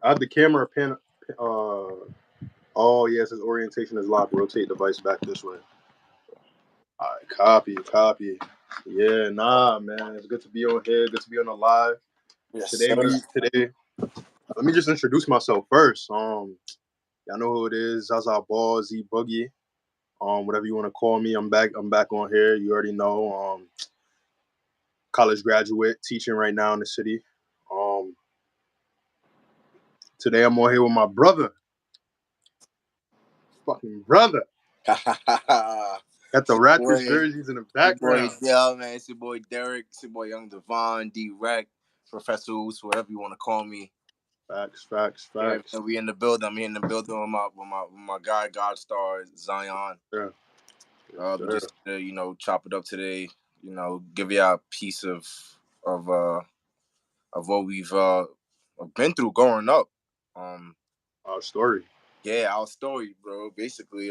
I had the camera pin. Oh yes, his orientation is locked. Rotate device back this way. All right, copy. Yeah, nah, man. It's good to be on here. Good to be on the live. Yes, Today sir. today. Let me just introduce myself first. Y'all know who it is. Zaza Ball, Z Boogie. Whatever you want to call me. I'm back. I'm back on here. You already know. College graduate, teaching right now in the city. Um, Today I'm on here with my brother. Fucking brother. Got the Raptors jerseys in the background. Yeah, man. It's your boy Derek. It's your boy Young Devon, D-Rec, Professor Oos, whatever you want to call me. Facts. Yeah, we in the building. I'm here in the building with my guy, Godstar, Zion. Yeah. Just chop it up today. Give you a piece of what we've been through growing up. Our story. Yeah, our story, bro. Basically,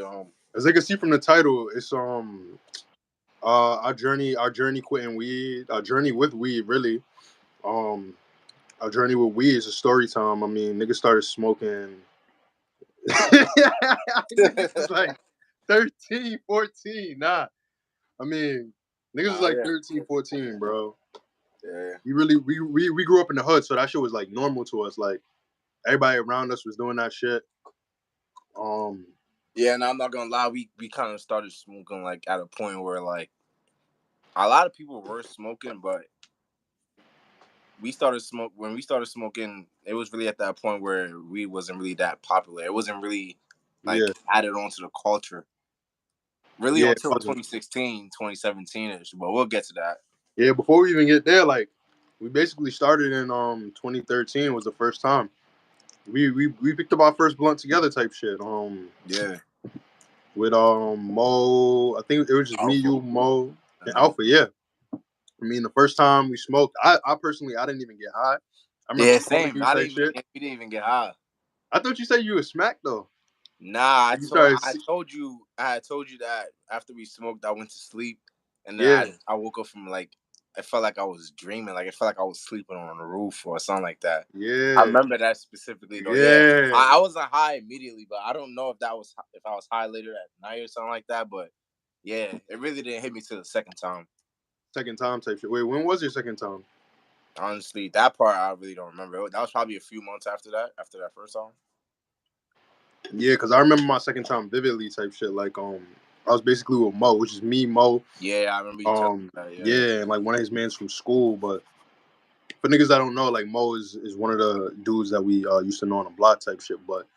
as you can see from the title, it's our journey quitting weed, our journey with weed, really. Our journey with weed is a story time. I mean, niggas started smoking. Niggas was like 13, 14. Nah. I mean, niggas was like 13, 14, bro. Yeah. We grew up in the hood, so that shit was like normal to us. Like everybody around us was doing that shit. Yeah, and I'm not gonna lie, we kind of started smoking like at a point where like a lot of people were smoking, but when we started smoking, it was really at that point where weed wasn't really that popular. It wasn't really added onto the culture. Really until 2016, 2017-ish, but we'll get to that. Yeah, before we even get there, like we basically started in 2013 was the first time. We picked up our first blunt together type shit. Yeah. With Mo, I think it was just me, you, Mo, and Alpha. Yeah. I mean, the first time we smoked, I personally I didn't even get high. I remember same. We didn't even get high. I thought you said you were smacked though. Nah, I told you that after we smoked, I went to sleep, and then I woke up from like I felt like I was dreaming, like it felt like I was sleeping on the roof or something like that. Yeah, I remember that specifically though. Yeah, I wasn't high immediately, but I don't know if I was high later at night or something like that. But yeah, it really didn't hit me till the second time. Second time type shit. Wait, when was your second time? Honestly, that part I really don't remember. That was probably a few months after that first time. Yeah, because I remember my second time vividly type shit. Like, I was basically with Mo, which is me, Mo. Yeah, I remember you telling me that. Yeah, and like one of his mans from school. But for niggas that don't know, like Mo is one of the dudes that we used to know on the block type shit. But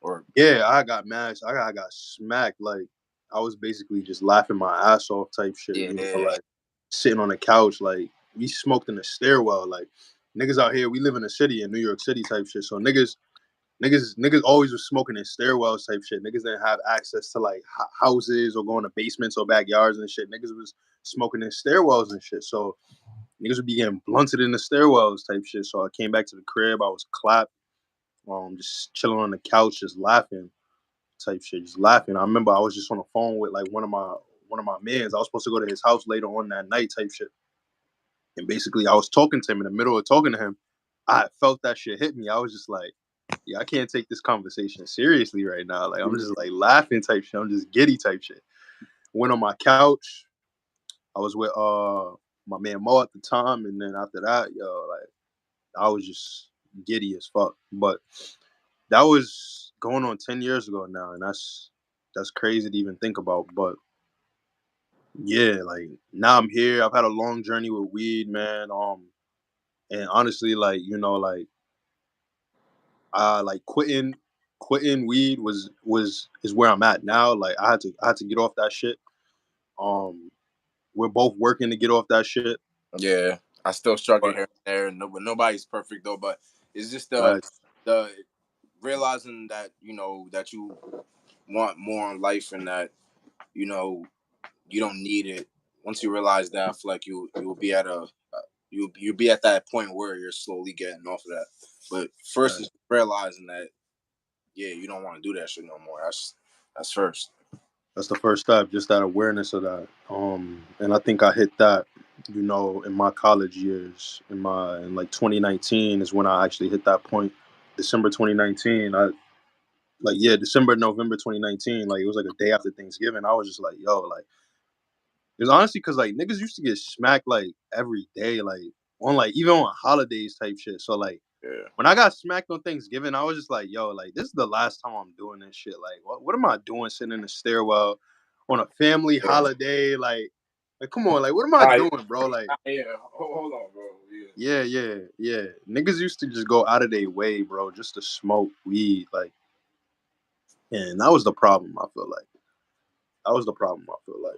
I got mad. I got smacked. Like I was basically just laughing my ass off type shit. Yeah. You know, like sitting on the couch. Like we smoked in the stairwell. Like niggas out here, we live in a city in New York City type shit. So niggas always was smoking in stairwells type shit. Niggas didn't have access to like houses or going to basements or backyards and shit. Niggas was smoking in stairwells and shit. So niggas would be getting blunted in the stairwells type shit. So I came back to the crib. I was clapped, just chilling on the couch, just laughing type shit, just laughing. I remember I was just on the phone with like one of my mans. I was supposed to go to his house later on that night type shit. And basically I was talking to him in the middle of talking to him. I felt that shit hit me. I was just like, yeah, I can't take this conversation seriously right now. Like I'm just like laughing type shit. I'm just giddy type shit. Went on my couch. I was with my man Mo at the time, and then after that, like I was just giddy as fuck. But that was going on 10 years ago now, and that's crazy to even think about. But yeah, like now I'm here. I've had a long journey with weed, man. And honestly, like like quitting weed is where I'm at now. Like I had to get off that shit. We're both working to get off that shit. Yeah, I still struggle here and there. Nobody's perfect though, but it's just the realizing that that you want more in life and that you don't need it. Once you realize that, I feel like you'll be at you'll be at that point where you're slowly getting off of that. But first is realizing that you don't want to do that shit no more. That's first. That's the first step, just that awareness of that. And I think I hit that, in my college years. In like 2019 is when I actually hit that point December 2019. December, November 2019. Like, it was like a day after Thanksgiving. I was just like, yo, like, it was honestly because like niggas used to get smacked like every day, like on like even on holidays type shit. So like Yeah. when I got smacked on Thanksgiving, I was just like, yo, like this is the last time I'm doing this shit. Like, what am I doing sitting in the stairwell on a family holiday? Like, come on, like what am I doing, bro? Like, yeah, hold on, bro. Yeah. Niggas used to just go out of their way, bro, just to smoke weed, like, and that was the problem. I feel like that was the problem. I feel like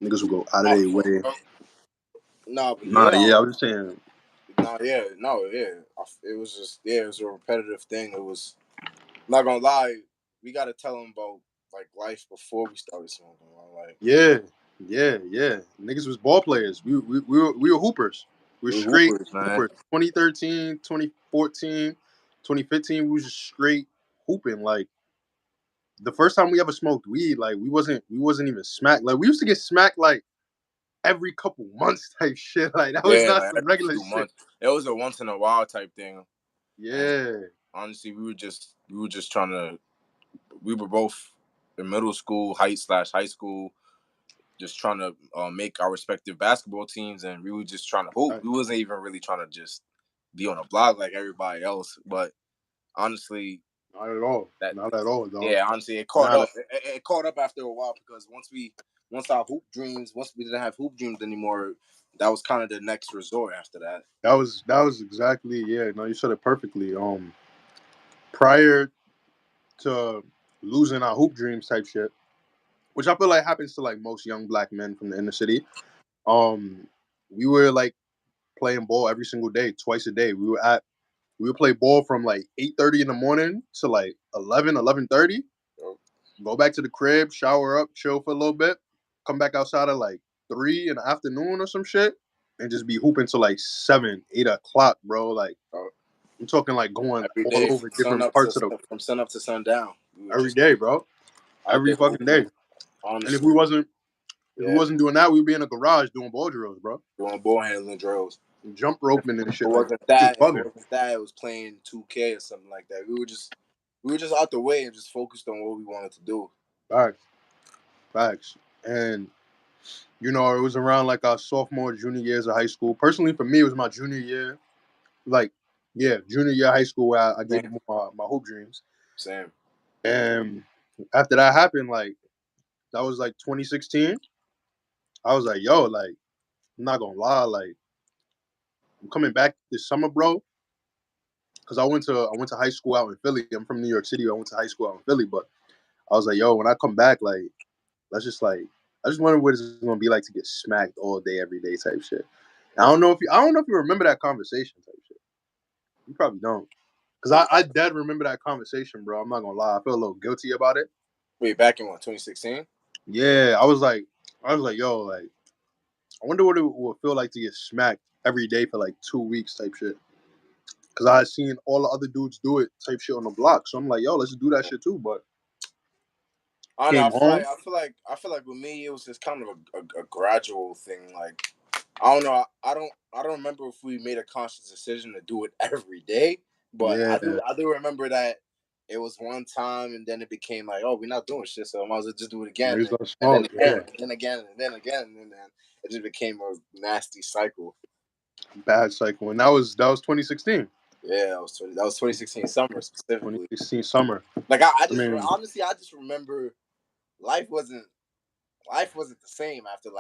niggas would go out of their way. I was just saying. It was just it was a repetitive thing. It was not gonna lie. We gotta tell them about like life before we started smoking. Like Yeah. Niggas was ball players. We were hoopers. We were straight hoopers. 2013, 2014, 2015, we was just straight hooping. Like the first time we ever smoked weed, like we wasn't even smacked. Like we used to get smacked like every couple months type shit. Like that was not like some regular shit. Months. It was a once in a while type thing. Yeah. And honestly, we were just trying to. We were both in middle school, high school, just trying to make our respective basketball teams, and we were just trying to hoop. We wasn't even really trying to just be on a block like everybody else. But honestly, not at all. Not at all, dog. Yeah, honestly, it caught up. It caught up after a while because once we didn't have hoop dreams anymore, that was kind of the next resort after that. That was exactly no, you said it perfectly. Prior to losing our hoop dreams type shit, which I feel like happens to like most young black men from the inner city. We were like playing ball every single day, twice a day. We would play ball from like 8:30 in the morning to like 11:30. Go back to the crib, shower up, chill for a little bit, come back outside at like 3 in the afternoon or some shit, and just be hooping till like 7, 8 o'clock, bro. Like I'm talking like going all over different parts of the from sun up to sundown. Every day, bro. Every fucking day. Honestly. And if we wasn't doing that, we'd be in a garage doing ball drills, bro. Doing ball handling drills. Jump roping and shit. It wasn't that. It was playing 2K or something like that. We were just out the way and just focused on what we wanted to do. Facts. And it was around like our sophomore, junior years of high school. Personally, for me, it was my junior year. Like, junior year of high school where I gave my hoop dreams. Same. And after that happened, like, that was like 2016. I was like, yo, like, I'm not gonna lie, like, I'm coming back this summer, bro. Because I went to high school out in Philly. I'm from New York City. I went to high school out in Philly, but I was like, yo, when I come back, like, I just wonder what it's gonna be like to get smacked all day, every day type shit. I don't know if you remember that conversation type shit. You probably don't. Because I dead remember that conversation, bro. I'm not gonna lie. I feel a little guilty about it. Wait, back in 2016? Yeah, I was like, yo, like, I wonder what it would feel like to get smacked every day for like 2 weeks type shit. Because I had seen all the other dudes do it type shit on the block. So I'm like, yo, let's do that shit too. But I feel like with me it was just kind of a gradual thing. Like I don't know. I don't remember if we made a conscious decision to do it every day, but I do remember that it was one time, and then it became like, oh, we're not doing shit, so I might as well just do it again, and then again, and then it just became a nasty cycle. Bad cycle, and that was 2016. Yeah, that was 2016 summer specifically. 2016 summer. Like honestly, I just remember life wasn't the same after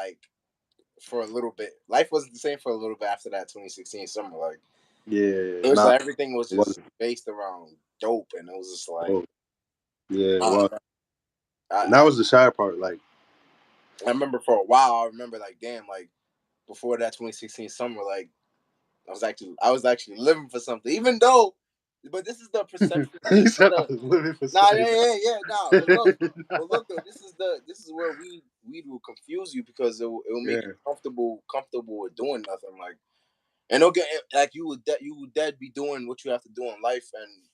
for a little bit. Life wasn't the same for a little bit after that 2016 summer. Like, it was like everything was just based around dope, and it was just like, and that was the sad part. Like, I remember for a while, like, damn, like before that 2016 summer, like I was actually living for something, even though. But this is the perception. He said I was living for something. But look, though, this is where weed will confuse you because it will make you comfortable with doing nothing. Like, and it'll get like you would dead be doing what you have to do in life, and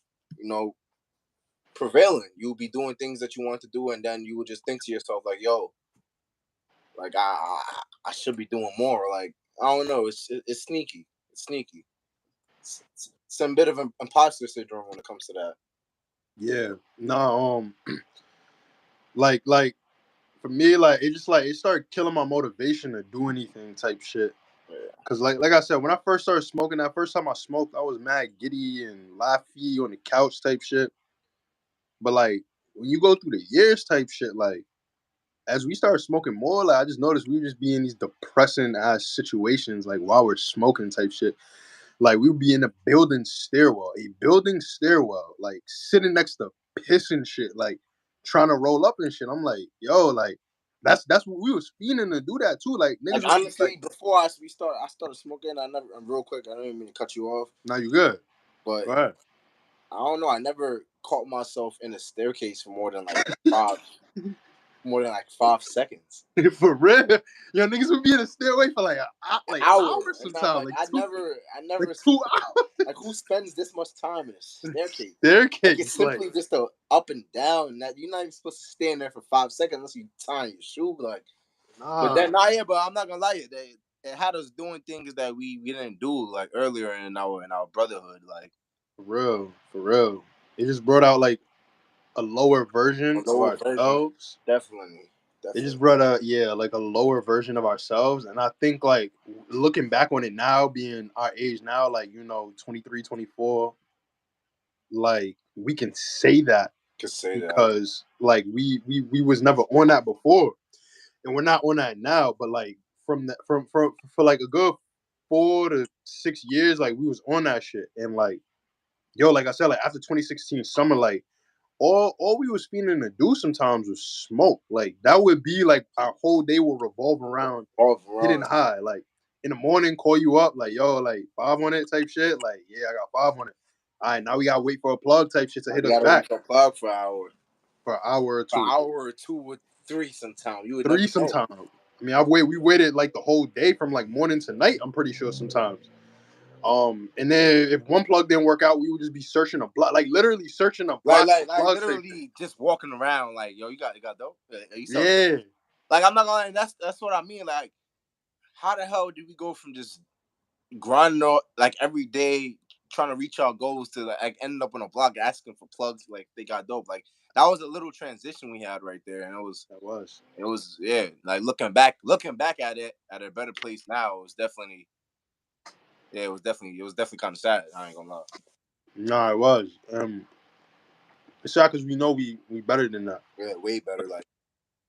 prevailing. You'll be doing things that you want to do, and then you would just think to yourself like, yo, like I should be doing more. Like, I don't know. It's sneaky. It's sneaky. It's some bit of an imposter syndrome when it comes to that. Yeah. No. Like for me, like it started killing my motivation to do anything type shit. Yeah. Cause like I said, when I first started smoking, that first time I smoked, I was mad giddy and laughy on the couch type shit. But like when you go through the years type shit, like as we started smoking more, like I just noticed we would just be in these depressing ass situations, like while we're smoking type shit. Like we would be in a building stairwell, like sitting next to piss and shit, like trying to roll up and shit. I'm like, yo, like that's what we was feeling to do that too. Like Like niggas would be honestly, like, before I started smoking. I never. Real quick, I don't even mean to cut you off. "Now you good? But Go ahead." I don't know. I never caught myself in a staircase for more than like 5 seconds. For real, yo, niggas would be in a stairway for like An like hour, hours and I'm sometimes, like, I never, like 2 hours. like who spends this much time in a staircase? Like it's Staircase, like simply just a up and down. That you're not even supposed to stand there for 5 seconds unless you tie your shoe. Like, but then nah, but I'm not gonna lie, it had us doing things that we didn't do like earlier in our brotherhood. Like for real. It just brought out like a lower a version of lower version, ourselves. definitely. It just brought like a lower version of ourselves. And I think like looking back on it now, being our age now, like 23, 24, like we can say that Could say that. because like we was never on that before, and we're not on that now. But like from that from for like a good 4 to 6 years, like we was on that shit. And like yo, like I said, like after 2016 summer, like all we was feeling to do sometimes was smoke. Like that would be like our whole day will revolve around All hitting around. high. Like in the morning, call you up, like yo, like 5 on it type shit. Like yeah, I got 5 on it. All right, now we gotta wait for a plug type shit to Like hit you us gotta wait back for a plug for an hour. for an hour or For an two, hour or 2 or 3 sometimes. You would never three know. sometimes. I mean, we waited like the whole day from like morning to night. I'm pretty sure sometimes. And then if one plug didn't work out, we would just be searching a block, like literally searching a block for Like plugs type shit. literally just walking around like, yo, you got dope? You sell dope? Yeah, Like I'm not gonna lie, that's what I mean. Like, how the hell did we go from just grinding out like every day trying to reach our goals to like ending up on a block asking for plugs like they got dope? Like that was a little transition we had right there. And that was. it was yeah, like looking back at it at a better place now, it was definitely it was definitely kind of sad. I ain't gonna lie. Nah, it was. It's sad because we know we better than that. Yeah, way better. Like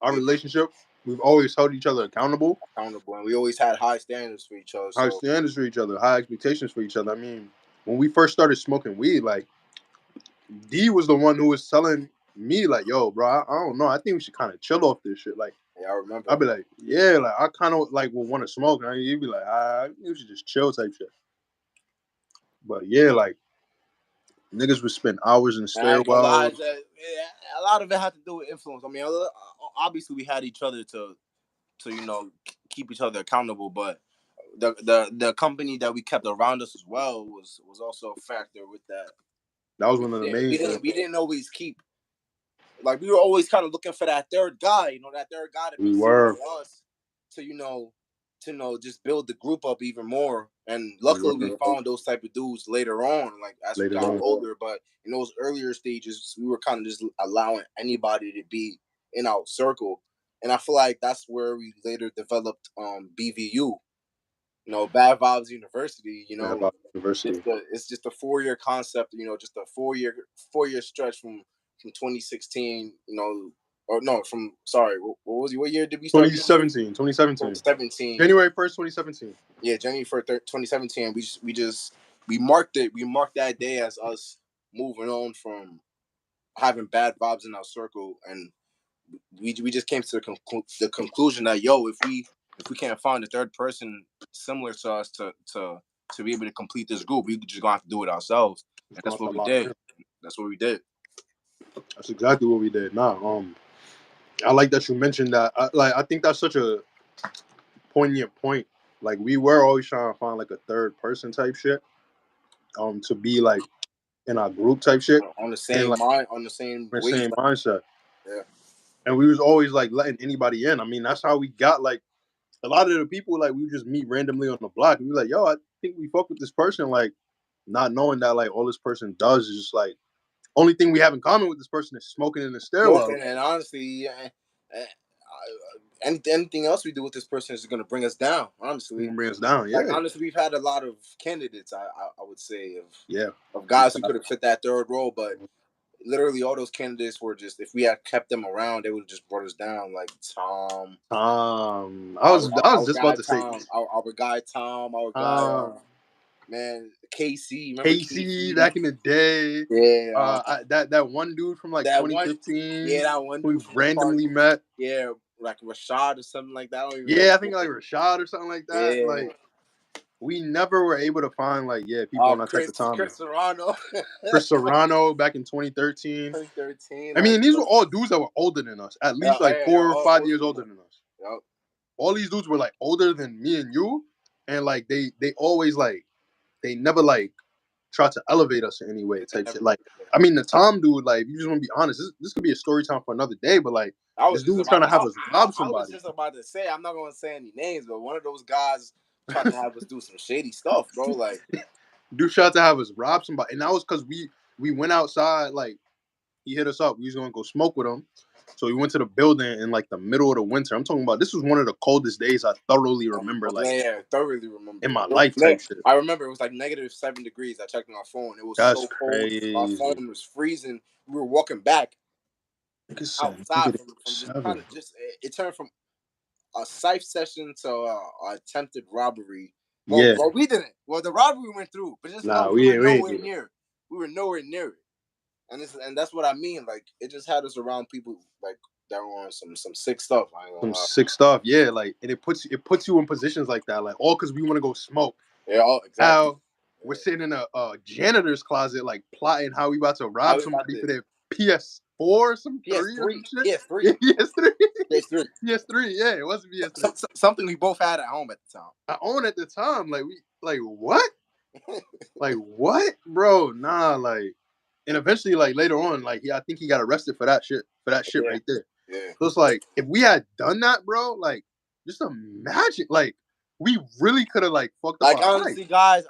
Our relationship, we've always held each other accountable, accountable, and we always had high standards for each other. high So standards for each other, high expectations for each other. I mean, when we first started smoking weed, like D was the one who was telling me, like, "Yo, bro, I don't know. I think we should kind of chill off this shit." Like, yeah, I remember. I'd be like, "Yeah, like I kind of like will want to smoke," and you'd be like, "You should just chill type shit." But yeah, like niggas would spend hours in And I ain't gonna lie, stairwells. a lot of it had to do with influence. I mean, obviously we had each other to keep each other accountable, but the company that we kept around us as well was also a factor with that. That was one of the main things. We didn't always keep like we were always kind of looking for that third guy, that third guy to be We similar were. to us to just build the group up even more. And We luckily we were found those type of dudes later on, like as we later got on. older. But in those earlier stages, we were kind of just allowing anybody to be in our circle. And I feel like that's where we later developed BVU, Bad Vibes University. About university. It's just a 4-year concept, just a 4-year stretch from 2016, or no, from sorry, what year did we start? 2017. 2017. January 1st, 2017. Yeah, January 1st, 2017. We marked it. We marked that day as us moving on from having bad vibes in our circle, and we just came to the conclusion that if we can't find a third person similar to us to be able to complete this group, we just gonna have to do it ourselves. And that's what we did. That's what we did. That's exactly what we did. Nah, I like that you mentioned that. I think that's such a poignant point. Like we were always trying to find like a third person type shit, to be like in our group type shit, On the and same like mind, on the same the wavelength. same mindset. Yeah. And we was always like letting anybody in. I mean, that's how we got like a lot of the people, like, we just meet randomly on the block, and we like, yo, I think we fuck with this person, like, not knowing that, like, all this person does is just, like, only thing we have in common with this person is smoking in the stairwell. Smoking, and honestly, anything else we do with this person is going to bring us down. Honestly, Bring us down. Yeah. Like honestly, we've had a lot of candidates. I would say Yeah. of guys who could have fit that third role, but literally all those candidates were just, if we had kept them around, they would have just brought us down. Like Tom. I was just about to say our guy Tom, our guy man Casey. Remember Casey back in the day? Yeah. That one dude from like 2015. That one dude we randomly met. Yeah, like Rashad or something like that. I think like Rashad or something like that. Yeah. Like we never were able to find like people on that type of time. Chris Serrano. Chris Serrano back in 2013. 2013. I mean, these were all dudes that were older than us, at least 4 or 5 years older than us. Yep. All these dudes were like older than me and you, and like they always like they never like try to elevate us in any way type shit. Like, I mean, the Tom dude, like, if you just want to be honest, this could be a story time for another day, but like, this dude was trying to have us rob somebody. I was just about to say, I'm not going to say any names, but one of those guys tried to have us do some shady stuff, bro. Like, dude tried to have us rob somebody, and that was because we went outside. Like, he hit us up. We was gonna go smoke with him. So we went to the building in like the middle of the winter. I'm talking about this was one of the coldest days I thoroughly remember. Like, thoroughly remember in my life type shit. I remember it was like -7 degrees. I checked my phone. It was so crazy. cold. My phone was freezing. We were walking back outside from it turned from a safe session to attempted robbery. Well, we didn't. Well, the robbery went through, but just we were nowhere near. We were nowhere near it. And that's what I mean. Like, it just had us around people like that were on some sick stuff. Sick stuff, yeah. Like, and it puts you in positions like that, like all because we want to go smoke. Yeah, exactly. We're sitting in a janitor's closet, like plotting how we about to rob somebody for their PS4 or some PS3. PS3. PS3. Yeah, it wasn't PS3. Something we both had at home at the time. I own at the time. Like what? Like what, bro? Nah, like. And eventually, like later on, like I think he got arrested for that shit right there. Yeah. So it's like if we had done that, bro, like just imagine, like we really could have like fucked up. Like honestly, guys,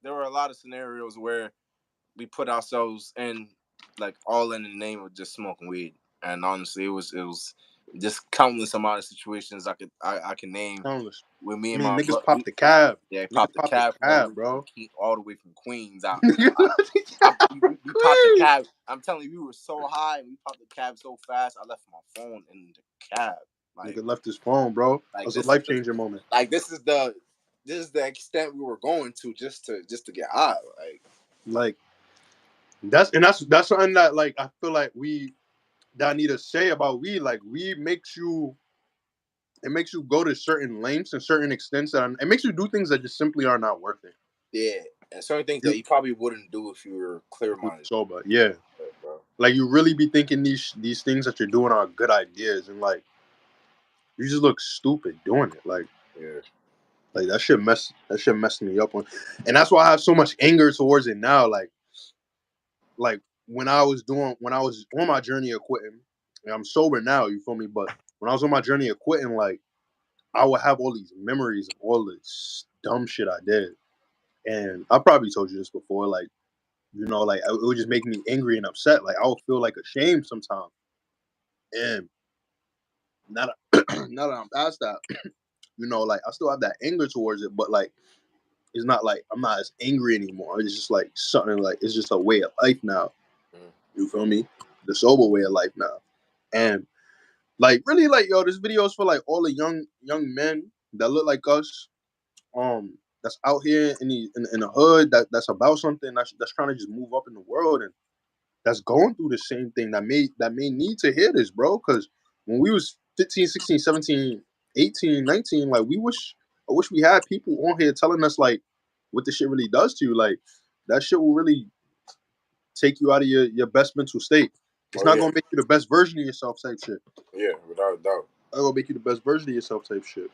there were a lot of scenarios where we put ourselves in, like, all in the name of just smoking weed, and honestly, it was just countless amount of situations I can name. Countless. With me and my niggas popped the cab. Yeah, popped the cab, bro. All the way from Queens out. We popped the cab. I'm telling you, we were so high and we popped the cab so fast. I left my phone in the cab. Like, nigga left his phone, bro. Like, it was a life-changing moment. Like, this is the extent we were going to just to get high. Like that's something that, like, I feel like that I need to say about weed. Like, weed makes you go to certain lengths and certain extents it makes you do things that just simply are not worth it. Yeah, and certain things that you probably wouldn't do if you were clear-minded. Sober, yeah. Bro. Like, you really be thinking these things that you're doing are good ideas, and like you just look stupid doing it. Like, yeah. Like, that shit messed me up and that's why I have so much anger towards it now. Like when I was on my journey of quitting, and I'm sober now, you feel me? But when I was on my journey of quitting, like, I would have all these memories of all this dumb shit I did. And I probably told you this before, like, like, it would just make me angry and upset. Like, I would feel like ashamed sometimes. And now that I'm past that, like, I still have that anger towards it, but like, it's not like I'm not as angry anymore. It's just like something, like, it's just a way of life now. You feel me? The sober way of life now. And like, really, like, yo, this video is for like all the young men that look like us, that's out here in the hood, that's about something, that's trying to just move up in the world, and that's going through the same thing, that may need to hear this, bro. Because when we was 15, 16, 17, 18, 19, like, I wish we had people on here telling us, like, what this shit really does to you. Like, that shit will really take you out of your best mental state. It's not gonna make you the best version of yourself type shit. Yeah, without a doubt. It's gonna make you the best version of yourself type shit.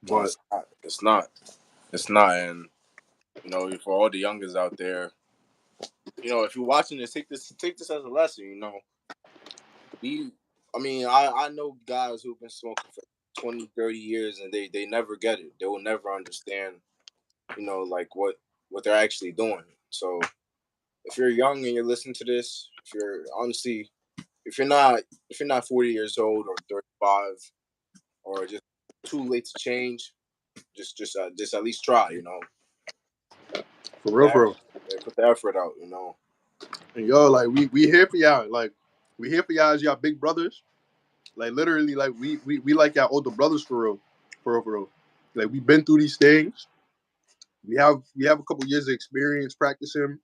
But it's not. And for all the youngers out there, if you're watching this, take this as a lesson. I know guys who've been smoking for 20, 30 years, and they never get it. They will never understand, like what they're actually doing. So if you're young and you're listening to this, if you're honestly, if you're not 40 years old or 35 or just too late to change, just at least try. For real, for real. Put the effort out. And yo, like we here for y'all. Like we here for y'all as y'all big brothers. Like literally, like we like y'all older brothers for real, for real, for real. Like we've been through these things. We have a couple years of experience practicing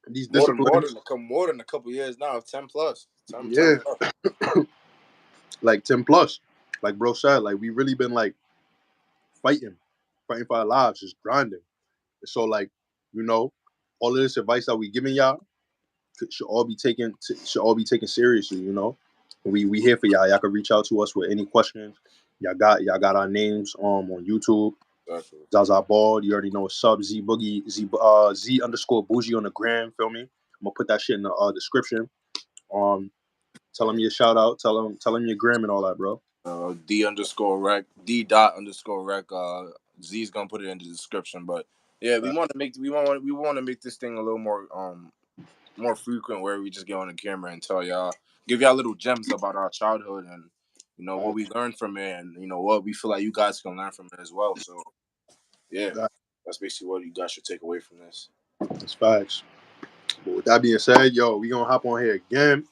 these disciplines. More than a couple years now. 10 plus. 10 Yeah, plus. like 10 plus. Like bro said, like we really been like fighting for our lives, just grinding. So like, all of this advice that we giving y'all should all be taken seriously. We here for y'all. Y'all can reach out to us with any questions. Y'all got our names on YouTube. Exactly. Zaza Bald, you already know what's up. Z Boogie, Z underscore Bougie on the gram. Feel me? I'm gonna put that shit in the description. Tell them your shout out. Tell them your gram and all that, bro. D underscore rec. D dot underscore rec. Z's gonna put it in the description. But yeah, we want to make this thing a little more frequent, where we just get on the camera and give y'all little gems about our childhood and what we learned from it, and what we feel like you guys can learn from it as well. So yeah, that's basically what you guys should take away from this. That's facts. But with that being said, yo, we gonna hop on here again.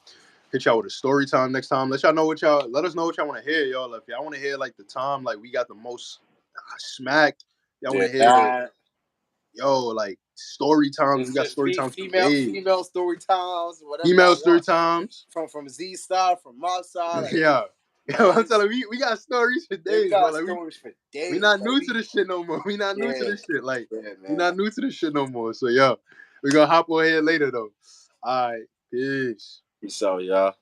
Hit y'all with a story time next time. Let us know what y'all want to hear, y'all. If y'all want to hear like the time like we got the most smacked, y'all want to hear like story times. We got story times for days. Female story times, whatever. Female story times from Z side, from my side. Like, yeah. I'm telling you, we got stories for days. We got stories for days. We not new to this shit no more. We not new to this shit. Like, we not new to this shit no more. So, yo, we gonna hop on here later though. All right, peace. Peace out, y'all.